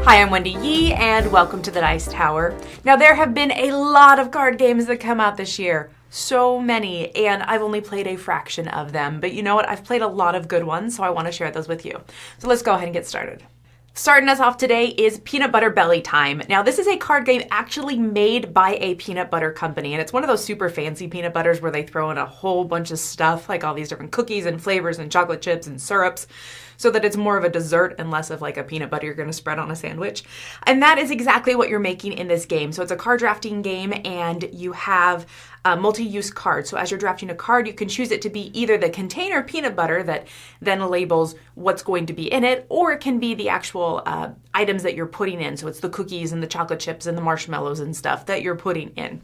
Hi, I'm Wendy Yi, and welcome to the Dice Tower. Now, there have been a lot of card games that come out this year. So many, and I've only played a fraction of them. But you know what? I've played a lot of good ones, so I want to share those with you. So let's go ahead and get started. Starting us off today is Peanut Butter Belly Time. Now, this is a card game actually made by a peanut butter company, and it's one of those super fancy peanut butters where they throw in a whole bunch of stuff, like all these different cookies and flavors and chocolate chips and syrups, so that it's more of a dessert and less of like a peanut butter you're going to spread on a sandwich. And that is exactly what you're making in this game. So it's a card drafting game, and you have multi-use cards. So as you're drafting a card, you can choose it to be either the container peanut butter that then labels what's going to be in it, or it can be the actual items that you're putting in. So it's the cookies and the chocolate chips and the marshmallows and stuff that you're putting in.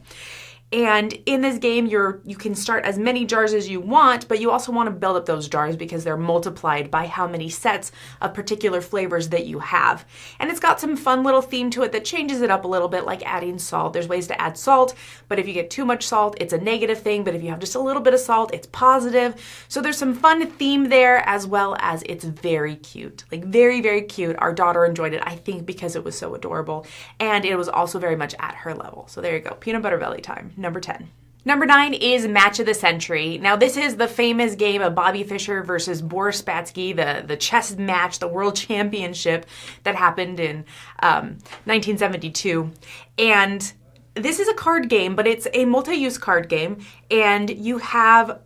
And in this game, you can start as many jars as you want, but you also want to build up those jars because they're multiplied by how many sets of particular flavors that you have. And it's got some fun little theme to it that changes it up a little bit, like adding salt. There's ways to add salt, but if you get too much salt, it's a negative thing. But if you have just a little bit of salt, it's positive. So there's some fun theme there, as well as it's very cute. Like very, very cute. Our daughter enjoyed it, I think, because it was so adorable. And it was also very much at her level. So there you go. Peanut Butter Belly Time. Number 10. Number 9 is Match of the Century. Now, this is the famous game of Bobby Fischer versus Boris Spassky, the chess match, the world championship that happened in 1972. And this is a card game, but it's a multi-use card game. And you have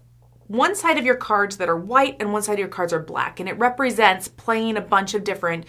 one side of your cards that are white and one side of your cards are black. And it represents playing a bunch of different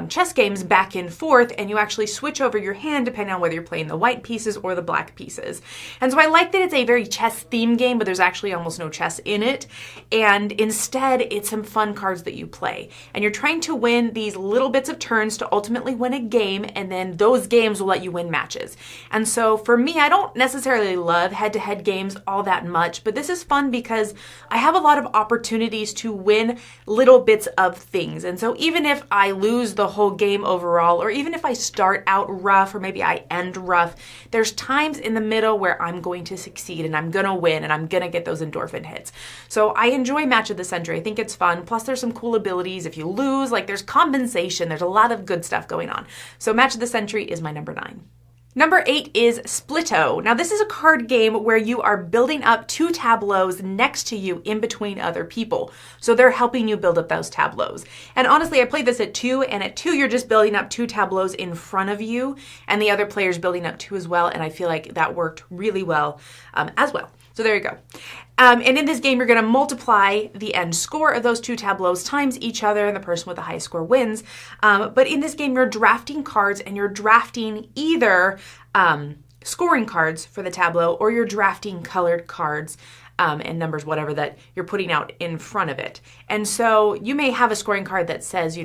chess games back and forth, and you actually switch over your hand depending on whether you're playing the white pieces or the black pieces. And so I like that it's a very chess themed game, but there's actually almost no chess in it. And instead, it's some fun cards that you play. And you're trying to win these little bits of turns to ultimately win a game, and then those games will let you win matches. And so for me, I don't necessarily love head-to-head games all that much, but this is fun because I have a lot of opportunities to win little bits of things. And so even if I lose the whole game overall, or even if I start out rough or maybe I end rough, there's times in the middle where I'm going to succeed and I'm gonna win and I'm gonna get those endorphin hits. So I enjoy Match of the Century. I think it's fun. Plus there's some cool abilities. If you lose, like there's compensation. There's a lot of good stuff going on. So Match of the Century is my number 9. Number 8 is Splitto. Now, this is a card game where you are building up 2 tableaus next to you in between other people. So they're helping you build up those tableaus. And honestly, I played this at 2, and at 2, you're just building up 2 tableaus in front of you, and the other player's building up 2 as well, and I feel like that worked really well as well. So there you go. And in this game, you're going to multiply the end score of those 2 tableaus times each other, and the person with the highest score wins. But in this game, you're drafting cards, and you're drafting either scoring cards for the tableau, or you're drafting colored cards and numbers, whatever, that you're putting out in front of it. And so you may have a scoring card that says,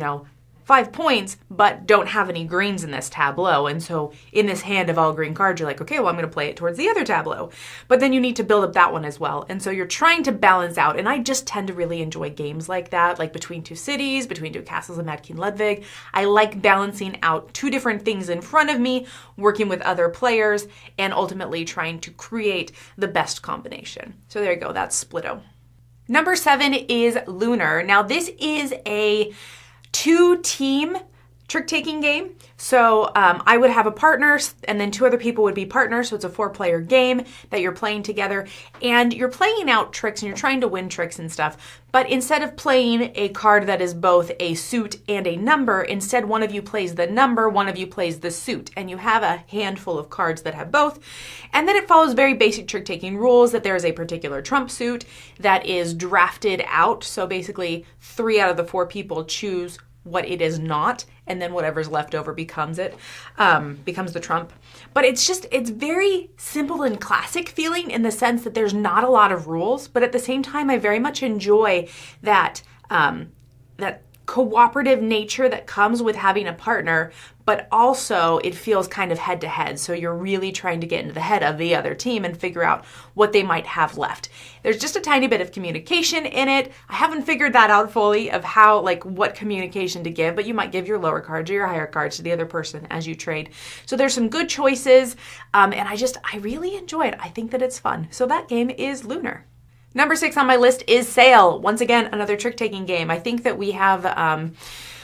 5 points, but don't have any greens in this tableau. And so in this hand of all green cards, you're like, okay, well, I'm going to play it towards the other tableau. But then you need to build up that one as well. And so you're trying to balance out. And I just tend to really enjoy games like that, like Between Two Cities, Between Two Castles, and Mad King Ludwig. I like balancing out 2 different things in front of me, working with other players, and ultimately trying to create the best combination. So there you go. That's Splitto. Number 7 is Lunar. Now, this is a 2-team trick-taking game. So I would have a partner, and then 2 other people would be partners. So it's a 4-player game that you're playing together, and you're playing out tricks, and you're trying to win tricks and stuff. But instead of playing a card that is both a suit and a number, instead one of you plays the number, one of you plays the suit, and you have a handful of cards that have both. And then it follows very basic trick-taking rules, that there is a particular trump suit that is drafted out. So basically 3 out of the 4 people choose what it is not, and then whatever's left over becomes the trump. But it's very simple and classic feeling in the sense that there's not a lot of rules, but at the same time, I very much enjoy that cooperative nature that comes with having a partner, but also it feels kind of head to head. So you're really trying to get into the head of the other team and figure out what they might have left. There's just a tiny bit of communication in it. I haven't figured that out fully of how, what communication to give, but you might give your lower cards or your higher cards to the other person as you trade. So there's some good choices. And I really enjoy it. I think that it's fun. So that game is Lunar. Number 6 on my list is Sail. Once again, another trick-taking game. I think that we have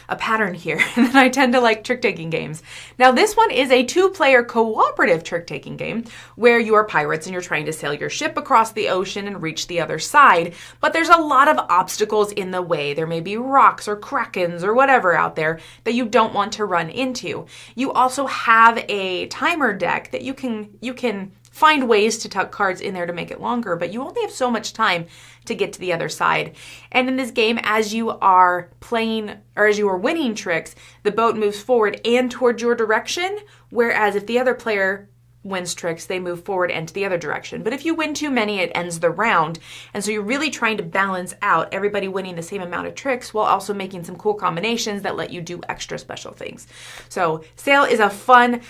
a pattern here that I tend to like trick-taking games. Now this one is a 2-player cooperative trick-taking game where you are pirates and you're trying to sail your ship across the ocean and reach the other side, but there's a lot of obstacles in the way. There may be rocks or krakens or whatever out there that you don't want to run into. You also have a timer deck that you can find ways to tuck cards in there to make it longer, but you only have so much time to get to the other side. And in this game, as you are playing, or as you are winning tricks, the boat moves forward and towards your direction, whereas if the other player wins tricks, they move forward and to the other direction. But if you win too many, it ends the round. And so you're really trying to balance out everybody winning the same amount of tricks while also making some cool combinations that let you do extra special things. So Sail is a fun,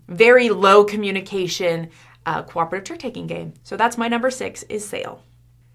very low communication, cooperative trick-taking game. So that's my number 6 is Sail.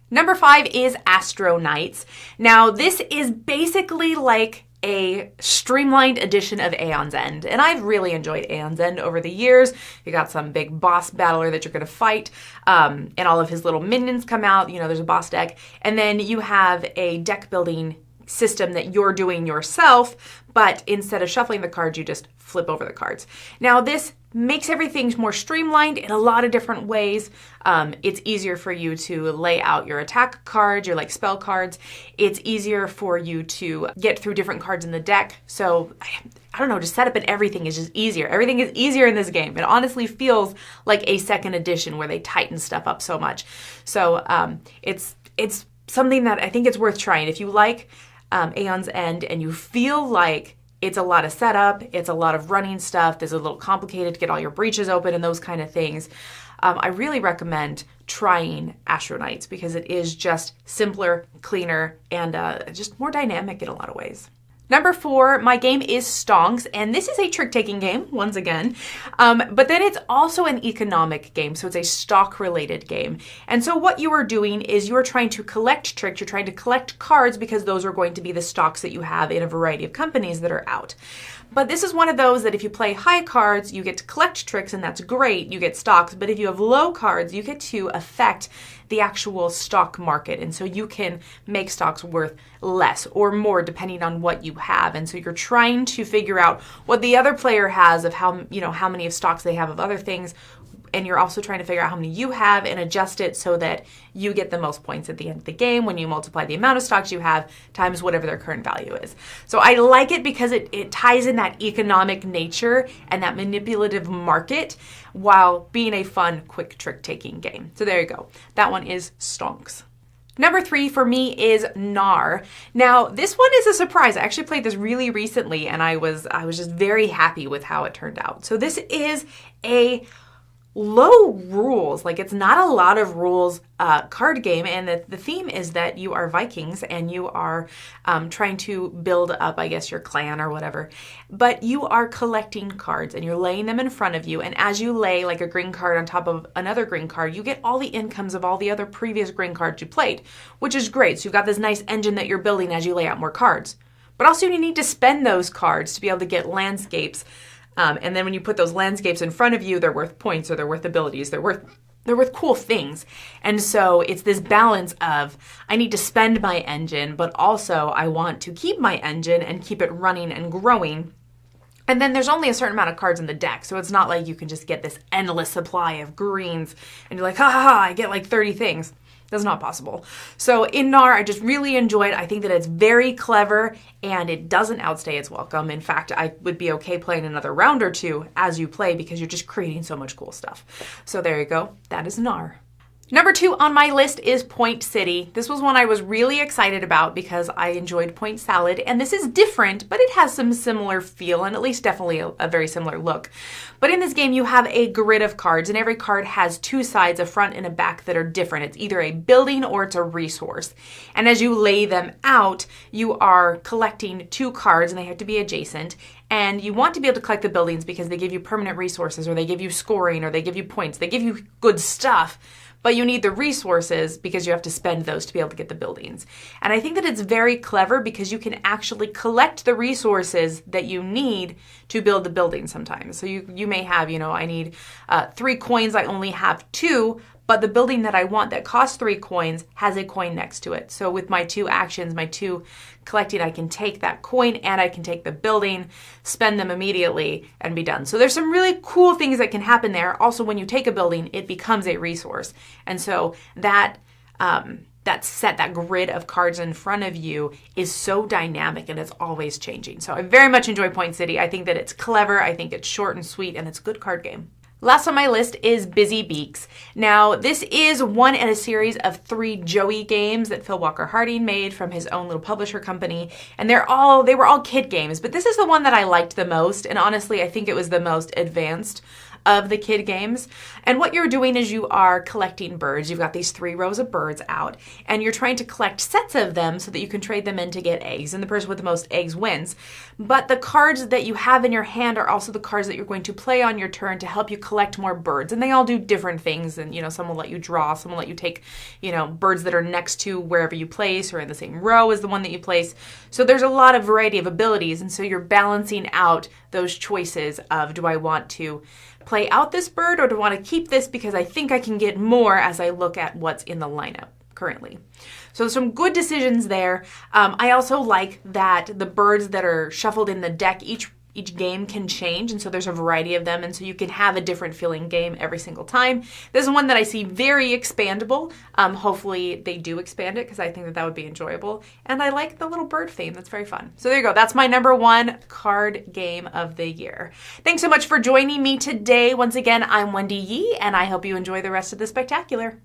Number 5 is Astron Nights. Now this is basically like a streamlined edition of Aeon's End, and I've really enjoyed Aeon's End over the years. You got some big boss battler that you're going to fight, and all of his little minions come out. You know, there's a boss deck, and then you have a deck building system that you're doing yourself, but instead of shuffling the cards, you just flip over the cards. Now this makes everything more streamlined in a lot of different ways. It's easier for you to lay out your attack cards, your like spell cards. It's easier for you to get through different cards in the deck. So I don't know, just setup and everything is just easier. Everything is easier in this game. It honestly feels like a second edition where they tighten stuff up so much. So it's something that I think it's worth trying. If you like Aeon's End and you feel like it's a lot of setup, it's a lot of running stuff, there's a little complicated to get all your breaches open and those kind of things, I really recommend trying Astron Nights because it is just simpler, cleaner, and just more dynamic in a lot of ways. Number 4, my game is Stonks, and this is a trick-taking game, once again, but then it's also an economic game, so it's a stock-related game. And so what you are doing is you are trying to collect tricks, you're trying to collect cards because those are going to be the stocks that you have in a variety of companies that are out. But this is one of those that if you play high cards, you get to collect tricks, and that's great, you get stocks, but if you have low cards, you get to affect the actual stock market, and so you can make stocks worth less or more depending on what you have. And so you're trying to figure out what the other player has of how many of stocks they have of other things, and you're also trying to figure out how many you have and adjust it so that you get the most points at the end of the game when you multiply the amount of stocks you have times whatever their current value is. So I like it because it ties in that economic nature and that manipulative market while being a fun, quick trick-taking game. So there you go. That one is Stonks. Number 3 for me is Nar. Now, this one is a surprise. I actually played this really recently, and I was just very happy with how it turned out. So this is a low rules, like it's not a lot of rules card game, and the theme is that you are Vikings and you are trying to build up, I guess, your clan or whatever, but you are collecting cards and you're laying them in front of you, and as you lay like a green card on top of another green card, you get all the incomes of all the other previous green cards you played, which is great. So you've got this nice engine that you're building as you lay out more cards, but also you need to spend those cards to be able to get landscapes. And then when you put those landscapes in front of you, they're worth points or they're worth abilities. They're worth cool things. And so it's this balance of I need to spend my engine, but also I want to keep my engine and keep it running and growing. And then there's only a certain amount of cards in the deck. So it's not like you can just get this endless supply of greens and you're like, ha ha ha, I get like 30 things. That's not possible. So in Nar, I just really enjoyed. I think that it's very clever and it doesn't outstay its welcome. In fact, I would be okay playing another round or two as you play because you're just creating so much cool stuff. So there you go. That is Nar. Number 2 on my list is Point City. This was one I was really excited about because I enjoyed Point Salad, and this is different, but it has some similar feel and at least definitely a very similar look. But in this game, you have a grid of cards, and every card has 2 sides, a front and a back, that are different. It's either a building or it's a resource. And as you lay them out, you are collecting 2 cards, and they have to be adjacent. And you want to be able to collect the buildings because they give you permanent resources, or they give you scoring, or they give you points. They give you good stuff. But you need the resources because you have to spend those to be able to get the buildings. And I think that it's very clever because you can actually collect the resources that you need to build the building sometimes. So you may have, I need 3 coins, I only have 2, but the building that I want that costs 3 coins has a coin next to it. So with my 2 actions, my 2 collecting, I can take that coin and I can take the building, spend them immediately, and be done. So there's some really cool things that can happen there. Also, when you take a building, it becomes a resource. And so that that grid of cards in front of you is so dynamic and it's always changing. So I very much enjoy Point City. I think that it's clever. I think it's short and sweet, and it's a good card game. Last on my list is Busy Beaks. Now, this is one in a series of 3 Joey games that Phil Walker Harding made from his own little publisher company. And they were all kid games, but this is the one that I liked the most. And honestly, I think it was the most advanced of the kid games. And what you're doing is you are collecting birds. You've got these 3 rows of birds out, and you're trying to collect sets of them so that you can trade them in to get eggs, and the person with the most eggs wins. But the cards that you have in your hand are also the cards that you're going to play on your turn to help you collect more birds. And they all do different things. And, some will let you draw, some will let you take, birds that are next to wherever you place or in the same row as the one that you place. So there's a lot of variety of abilities. And so you're balancing out those choices of, do I want to play out this bird, or do I want to keep this because I think I can get more as I look at what's in the lineup currently. So some good decisions there. I also like that the birds that are shuffled in the deck, each game can change, and so there's a variety of them, and so you can have a different feeling game every single time. This is one that I see very expandable. Hopefully they do expand it, because I think that would be enjoyable, and I like the little bird theme. That's very fun. So there you go. That's my number 1 card game of the year. Thanks so much for joining me today. Once again, I'm Wendy Yi, and I hope you enjoy the rest of the spectacular.